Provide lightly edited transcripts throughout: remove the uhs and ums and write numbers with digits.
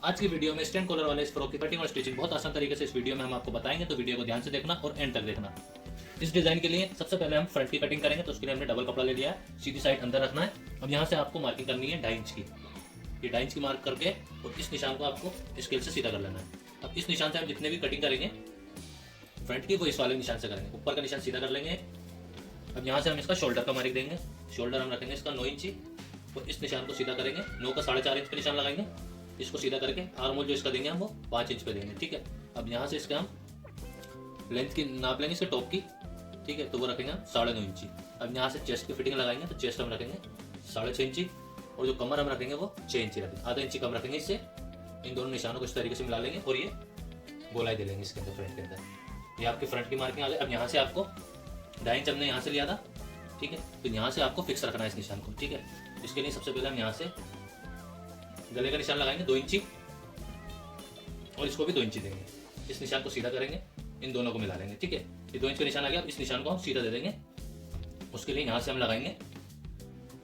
आज की वीडियो में स्टैंड कॉलर वाले इस फ्रॉक की कटिंग और स्टिचिंग बहुत आसान तरीके से इस वीडियो में हम आपको बताएंगे, तो वीडियो को ध्यान से देखना और एंड तक देखना। इस डिजाइन के लिए सबसे पहले हम फ्रंट की कटिंग करेंगे, तो उसके लिए हमने डबल कपड़ा ले लिया है, सीधी साइड अंदर रखना है। अब यहाँ से आपको मार्किंग करनी है 2.5 इंच की। ये 2.5 इंच की मार्क करके और इस निशान को आपको स्केल से सीधा कर लेना है। अब इस निशान से हम जितने भी कटिंग करेंगे फ्रंट की, वो इस वाले निशान से करेंगे। ऊपर का निशान सीधा कर लेंगे। अब यहाँ से हम इसका शोल्डर का मार्क देंगे। शोल्डर हम रखेंगे इसका 9 इंची और इस निशान को सीधा करेंगे। 9 का 4.5 इंच पे निशान लगाएंगे। इसको सीधा करके आर्म होल जो इसका देंगे हम वो 5 इंच पे देंगे, ठीक है। अब यहाँ से इसके हम लेंथ की नाप लेंगे इसके टॉप की, ठीक है, तो वो रखेंगे हम 9.5 इंची। अब यहाँ से चेस्ट की फिटिंग लगाएंगे, तो चेस्ट हम रखेंगे 6.5 इंची और जो कमर हम रखेंगे वो 6 इंची रखेंगे। आधा इंची कम रखेंगे। इससे इन दोनों निशानों को इस तरीके से मिला लेंगे और ये गोलाई दे लेंगे इसके अंदर, फ्रंट के अंदर। ये आपकी फ्रंट की मार्किंग आ गई। अब यहाँ से आपको 2.5 इंच हमने यहाँ से लिया था, ठीक है, तो यहाँ से आपको फिक्स रखना है इस निशान को, ठीक है। इसके लिए सबसे पहले हम यहाँ से गले का निशान लगाएंगे 2 इंची और इसको भी 2 इंची देंगे। इस निशान को सीधा करेंगे, इन दोनों को मिला लेंगे, ठीक है। ये 2 इंच का निशान आ गया। अब इस निशान को हम सीधा दे देंगे। उसके लिए यहाँ से हम लगाएंगे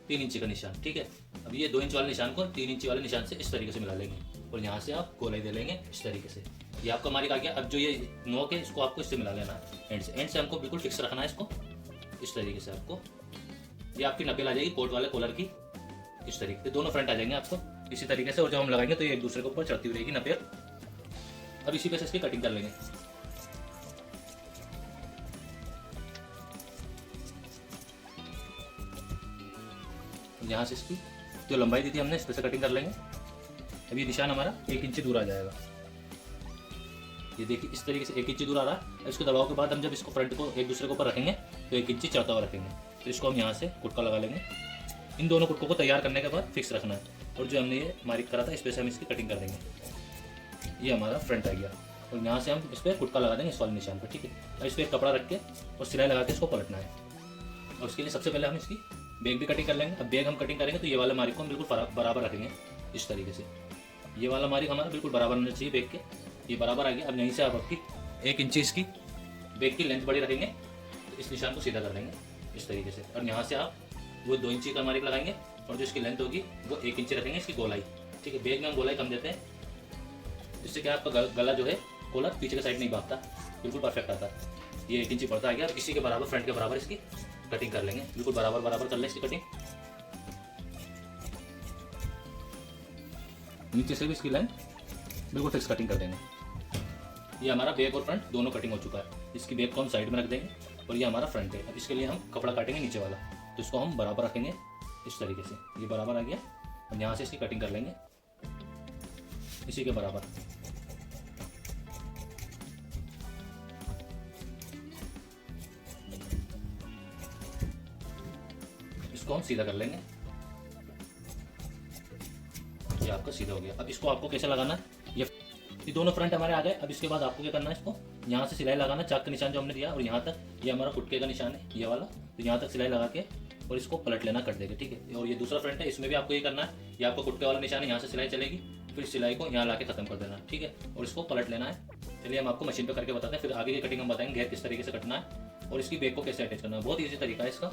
3 इंची का निशान, ठीक है। अब ये 2 इंच वाले निशान को 3 इंची वाले निशान से इस तरीके से मिला लेंगे और यहाँ से आप गोलाई दे लेंगे इस तरीके से। ये आपका मार्क आ गया। अब जो ये नोक है इसको आपको इससे मिला लेना है एंड से हमको बिल्कुल फिक्स रखना है इसको इस तरीके से। आपको ये आपकी नकेल आ जाएगी कोट वाले कॉलर की इस तरीके से। दोनों फ्रंट आ जाएंगे आपको इसी तरीके से और जब हम लगाएंगे तो ये एक दूसरे के ऊपर चढ़ती हुई रहेगी नपेल। अब इसी पे से इसकी कटिंग कर लेंगे। यहाँ से इसकी जो लंबाई दी थी हमने इस पे से कटिंग कर लेंगे। अब ये निशान हमारा 1 इंच दूर आ जाएगा। ये देखिए इस तरीके से 1 इंच दूर आ रहा है। इसके दबाव के बाद हम जब इसको फ्रंट को एक दूसरे के ऊपर रखेंगे तो 1 इंच चढ़ता हुआ रखेंगे। तो इसको हम यहाँ से कुटका लगा लेंगे। इन दोनों कुटकों को तैयार करने के बाद फिक्स रखना है और जो हमने ये मार्क करा था इस पे से हम इसकी कटिंग कर देंगे। ये हमारा फ्रंट आ गया और यहाँ से हम इस पर कुटका लगा देंगे इस वाले निशान पर, ठीक है। और इस पर एक कपड़ा रख के और सिलाई लगा के इसको पलटना है। और उसके लिए सबसे पहले हम इसकी बैग भी कटिंग कर लेंगे। अब बैग हम कटिंग करेंगे तो ये वाले मार्क को हम बिल्कुल बराबर रखेंगे इस तरीके से। ये वाला मार्क हमारा बिल्कुल बराबर होना चाहिए बैग के। ये बराबर आ गया। अब यहीं से आप आपकी 1 इंची इसकी बैग की लेंथ बड़ी रखेंगे तो इस निशान को सीधा कर लेंगे इस तरीके से। और यहाँ से आप वो 2 इंची का मार्क लगाएंगे और जो इसकी लेंथ होगी वो 1 इंची रखेंगे इसकी गोलाई, ठीक है। बैग में हम गोलाई कम देते हैं, इससे क्या आपका गला जो है कॉलर पीछे के साइड नहीं भागता, बिल्कुल परफेक्ट आता है। ये 1 इंची पड़ता आ गया। इसी के बराबर फ्रंट के बराबर इसकी कटिंग कर लेंगे। बिल्कुल बराबर बराबर कर लें इसकी कटिंग। नीचे से भी इसकी लाइन बिल्कुल फिक्स कटिंग कर देंगे। ये हमारा बैक और फ्रंट दोनों कटिंग हो चुका है। इसकी बैक को हम साइड में रख देंगे और ये हमारा फ्रंट है। अब इसके लिए हम कपड़ा काटेंगे नीचे वाला, तो इसको हम बराबर रखेंगे इस तरीके से। ये बराबर आ गया और यहाँ से इसकी कटिंग कर लेंगे इसी के बराबर। इसको हम सीधा कर लेंगे। ये आपका सीधा हो गया। अब इसको आपको कैसे लगाना है, ये दोनों फ्रंट हमारे आ गए। अब इसके बाद आपको क्या करना है, इसको यहाँ से सिलाई लगाना, चाक का निशान जो हमने दिया और यहाँ तक, ये हमारा कुटके का निशान है ये वाला, तो यहाँ तक सिलाई लगा के और इसको पलट लेना कट देके, ठीक है। और ये दूसरा फ्रंट है, इसमें भी आपको ये करना है। ये आपको कुटके वाला निशान है, यहाँ से सिलाई चलेगी, फिर सिलाई को यहाँ ला के खत्म कर देना, ठीक है, और इसको पलट लेना है। चलिए हम आपको मशीन पे करके बताते हैं, फिर आगे की कटिंग हम बताएंगे घेर किस तरीके से कटना है और इसकी बैक को कैसे अटैच करना है। बहुत ईजी तरीका है इसका।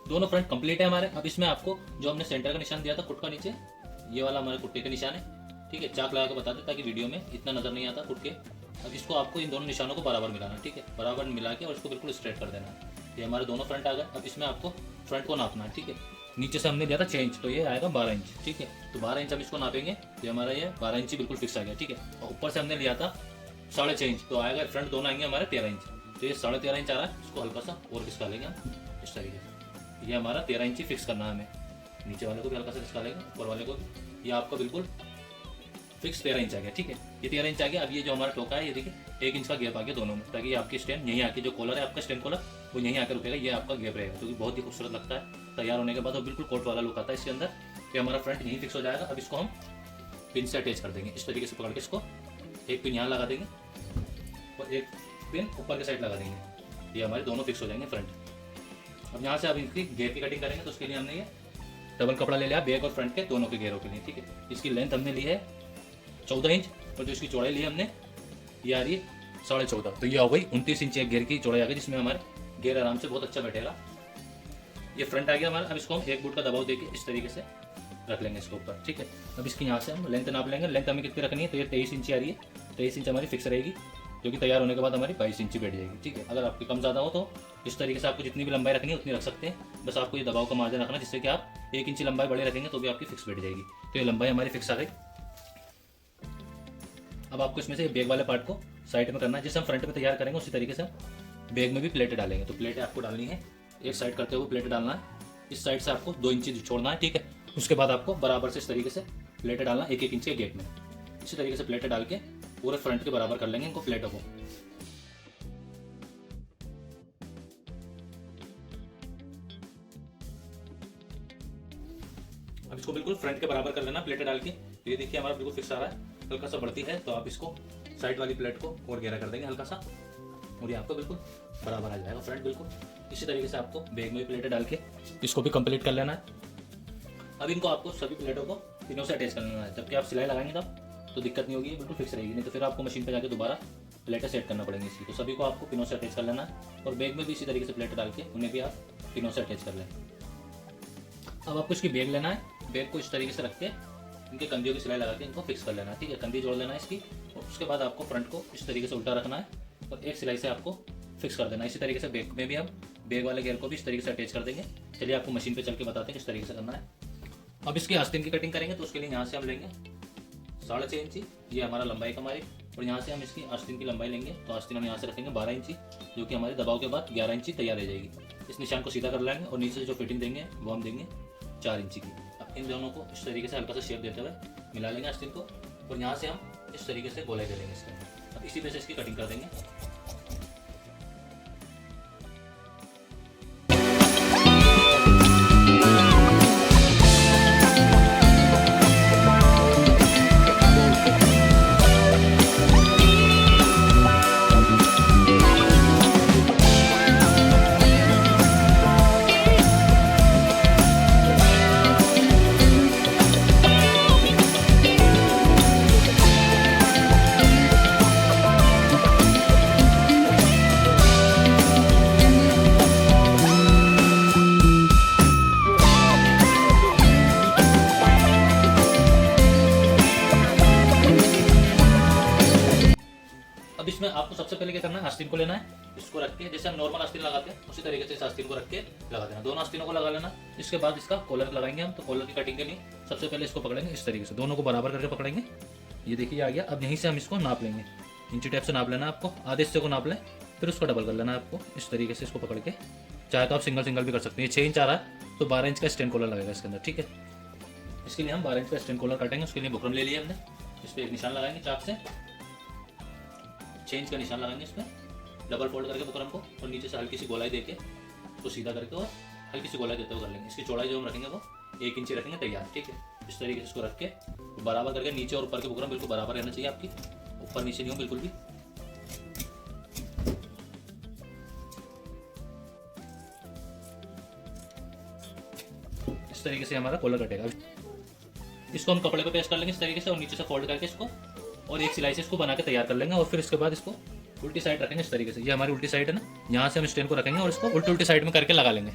दोनों फ्रंट कंप्लीट है हमारे। अब इसमें आपको जो हमने सेंटर का निशान दिया था कुट का नीचे, ये वाला हमारे कुट्टे का निशान है, ठीक है। चाक लगा के बता दे ताकि वीडियो में इतना नजर नहीं आता कुट के। अब इसको आपको इन दोनों निशानों को बराबर मिलाना, ठीक है, बराबर मिला के और इसको बिल्कुल स्ट्रेट कर देना। ये हमारे दोनों फ्रंट आ गए। अब इसमें आपको फ्रंट को नापना है, ठीक है। नीचे से हमने दिया था 6 इंच, तो ये आएगा 12 इंच, ठीक है। तो 12 इंच हम इसको नापेंगे। ये हमारा ये 12 इंच बिल्कुल फिक्स आ गया, ठीक है। और ऊपर से हमने लिया था 6.5 इंच, तो आएगा फ्रंट दोनों आएंगे हमारे 13 इंच। तो ये 13.5 इंच आ रहा है। इसको हल्का सा और खिसका लेंगे हम इस तरीके से। ये हमारा 13 इंची फिक्स करना है हमें। नीचे वाले को भी हल्का सा खिसका लेंगे, ऊपर वाले को। ये आपका बिल्कुल फिक्स 13 इंच आ गया। ठीक है, ये 13 इंच आ गया। अब ये जो हमारा टोका है ये देखिए 1 इंच का गैप आ गया दोनों में, ताकि आपकी स्टैंड यहीं आके जो कॉलर है आपका स्टैंड कॉलर वो यहीं आकर रुकेगा, ये आपका गैप रहेगा, क्योंकि बहुत ही खूबसूरत लगता है तैयार होने के बाद और बिल्कुल कोट वाला लुक आता है इसके अंदर। ये हमारा फ्रंट यहीं फिक्स हो जाएगा। अब इसको हम पिन से अटैच कर देंगे, इस तरीके से पकड़ के इसको एक पिन यहाँ लगा देंगे और एक पिन ऊपर के साइड लगा देंगे, ये हमारे दोनों फिक्स हो जाएंगे फ्रंट। अब यहाँ से अब इनकी घेर की कटिंग करेंगे, तो उसके लिए हमने ये डबल कपड़ा ले लिया बैक और फ्रंट के दोनों के घेरों के लिए। ठीक है, इसकी लेंथ हमने ली है 14 इंच और जो इसकी चौड़ाई ली है हमने ये आ रही है 14.5, तो ये हो गई 29 इंच एक घेर की चौड़ाई आ गई, जिसमें हमारे घेर आराम से बहुत अच्छा बैठेगा। ये फ्रंट आ गया हमारा। अब इसको हम एक बूट का दबाव देके इस तरीके से रख लेंगे इसके ऊपर। ठीक है, अब इसकी यहाँ से हम लेंथ नाप लेंगे। लेंथ हमें कितनी रखनी है, तो ये 23 इंच आ रही है, 23 इंच हमारी फिक्स रहेगी, जो कि तैयार होने के बाद हमारी 22 इंच बैठ जाएगी। ठीक है, अगर आपकी कम ज़्यादा हो तो इस तरीके से आपको जितनी भी लंबाई रखनी है उतनी रख सकते हैं, बस आपको ये दबाव का मार्जिन रखना, जिससे कि आप 1 इंच लंबाई बड़े रखेंगे तो भी आपकी फिक्स बैठ जाएगी। तो ये लंबाई हमारी फिक्स आ गई। अब आपको इसमें से बैग वाले पार्ट को साइड में करना है, जैसे हम फ्रंट में तैयार करेंगे उसी तरीके से बैग में भी प्लेटें डालेंगे। तो प्लेटें आपको डालनी है, एक साइड करते हुए प्लेटें डालना है, इस साइड से आपको 2 इंच छोड़ना है। ठीक है, उसके बाद आपको बराबर से इस तरीके से प्लेटें डालना 1-1 इंच के गैप में। इसी तरीके से प्लेटें डाल के पूरे फ्रंट के बराबर कर लेंगे इनको प्लेटों को। अब इसको बिल्कुल फ्रंट के बराबर कर लेना प्लेटें डाल के। ये देखिए हमारा बिल्कुल फिक्स आ रहा है, हल्का सा बढ़ती है तो आप इसको साइड वाली प्लेट को और गहरा कर देंगे हल्का सा, और ये आपको बिल्कुल बराबर आ जाएगा फ्रंट बिल्कुल। इसी तरीके से आपको बैग में भी प्लेटें डाल के इसको भी कंप्लीट कर लेना है। अब इनको आपको सभी प्लेटों को पिनों से अटैच कर लेना है, जबकि आप सिलाई लगाएंगे तब तो दिक्कत नहीं होगी, बिल्कुल फिक्स रहेगी, नहीं तो फिर आपको मशीन पे जाके दोबारा प्लेटें सेट करना पड़ेंगी इसकी। तो सभी को आपको पिनों से अटैच कर लेना है और बैग में भी इसी तरीके से प्लेटें डाल के उन्हें भी आप पिनों से अटैच कर लें। अब आपको इसकी बैग लेना है, बैग को इस तरीके से रख के इनके कंधियों की सिलाई लगा के इनको फिक्स कर लेना है। ठीक है, कंधी जोड़ लेना है इसकी, और उसके बाद आपको फ्रंट को इस तरीके से उल्टा रखना है और एक सिलाई से आपको फिक्स कर देना है। इसी तरीके से बैग में भी हम बैग वाले घेर को भी इस तरीके से अटैच कर देंगे। चलिए आपको मशीन पे चल के बताते हैं किस तरीके से करना है। अब इसकी आस्तीन की कटिंग करेंगे, तो उसके लिए यहाँ से हम लेंगे 6.5 इंची, ये हमारा लंबाई का हमारी, और यहाँ से हम इसकी आस्तीन की लंबाई लेंगे, तो आस्तीन हम यहाँ से रखेंगे 12 इंची, जो कि हमारे दबाव के बाद 11 इंची तैयार रह जाएगी। इस निशान को सीधा कर लेंगे और नीचे जो फिटिंग देंगे वो हम देंगे 4 इंची की। अब इन दोनों को इस तरीके से हल्का सा शेप देते हुए मिला लेंगे आस्तीन को, और यहाँ से हम इस तरीके से गोलाई दे देंगे इसके अंदर। अब इसी तरह से इसकी कटिंग कर देंगे। अब इसमें आपको सबसे पहले क्या करना है, आस्तीन को लेना है, इसको रख के जैसे हम नॉर्मल आस्तीन लगाते हैं उसी तरीके से इस आस्तीन को रख के लगा देना, दोनों आस्तीनों को लगा लेना। इसके बाद इसका कॉलर लगाएंगे हम, तो कॉलर की कटिंग के लिए सबसे पहले इसको पकड़ेंगे इस तरीके से, दोनों को बराबर करके पकड़ेंगे। ये देखिए आ गया। अब यहीं से हम इसको नाप लेंगे, इंची टेप से नाप लेना आपको, आधे हिस्से को नाप लें, फिर उसको डबल कर लेना है आपको इस तरीके से इसको पकड़ के। चाहे तो आप सिंगल सिंगल भी कर सकते हैं। 6 इंच आ रहा है तो 12 इंच का स्टैंड कॉलर लगेगा इसके अंदर। ठीक है, इसके लिए हम 12 इंच का स्टैंड कॉलर काटेंगे, उसके लिए बुकरम ले लिया हमने, इस पर एक निशान लगाएंगे चाप से, 6 इंच का निशान लगाएंगे इसमें, डबल फोल्ड करके बुकरम को, और नीचे से हल्की सी गोलाई देके उसको सीधा करके और हल्की सी गोलाई देते हुए कर लेंगे। इसकी चौड़ाई जो हम रखेंगे वो 1 इंच रखेंगे तैयार। ठीक है, इस तरीके से इसको रख के बराबर करके नीचे और ऊपर के बुकरम बिल्कुल बराबर रहना चाहिए आपकी, ऊपर नीचे नहीं हो बिल्कुल भी। इस तरीके से हमारा कॉलर कटेगा। इसको हम कपड़े पे पेस्ट कर लेंगे इस तरीके से, और नीचे से फोल्ड करके इसको और एक सिलाई से इसको बना के तैयार कर लेंगे, और फिर इसके बाद इसको उल्टी साइड रखेंगे इस तरीके से। ये हमारी उल्टी साइड है ना, यहाँ से हम स्टैंड को रखेंगे और इसको उल्टी साइड में करके लगा लेंगे।